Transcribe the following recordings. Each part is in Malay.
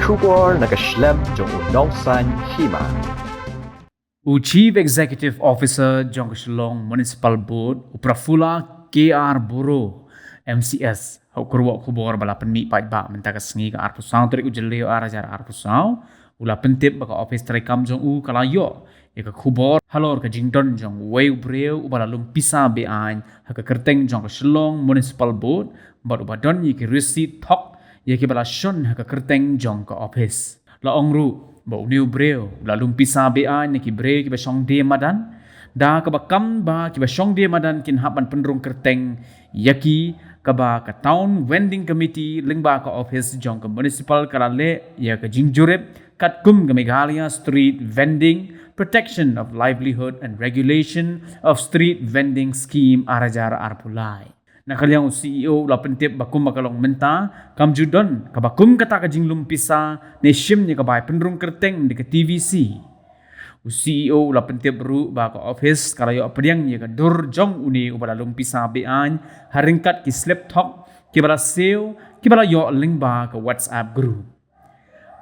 Kubor nakaslem jong unongsan Hima. Chief Executive Officer Jong Shillong Municipal Board Uprafula KR Buro MCS Hukurwa kubor bala penmi pait ba mentaka sengi ka arpusau trik ujeleo arajar arpusau ula pentip baka office trekam jong kalayo ka kubor halor ka jingdon jong wei Briew ubala lum Pisa Beaiñ ka Kyrteng jong Shillong Municipal Board bad ubadon ki receipt thok ki bala shon ka Kyrteng jong ka office la ongru ba uniu Briew lalu Pisa Beaiñ ki bre ki ba Shong de Madan da ka ba kam ba ki ba Shong de Madan kin hapan pendrung Kyrteng yaki ka ba ka town vending committee lingba ka office jong ka municipal kalale ya ka jingjurep kat kum ka Meghalaya street vending protection of livelihood and regulation of street vending scheme arajar arpulai nakaliang CEO la pentip bakum makalong menta kamjudon kabakum kata ka jinglum Pisa ne shim ni kabay pendrung Kyrteng di ka TVC CEO la pentip ru ba ka office karayo apadiang ni ka dur jong uni ubala lum Pisa Beaiñ haringkat ki slip talk ki bala seo ki bala yo link ba ka WhatsApp group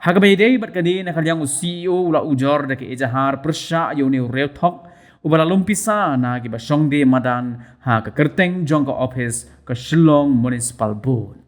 hagabay day bat kadi nakaliang CEO la ujor da ka ejahar persya yo ni real talk ubala lumpisa na kiba Shong de Madan ha ka Kyrteng jong ka office ka Shillong Municipal Board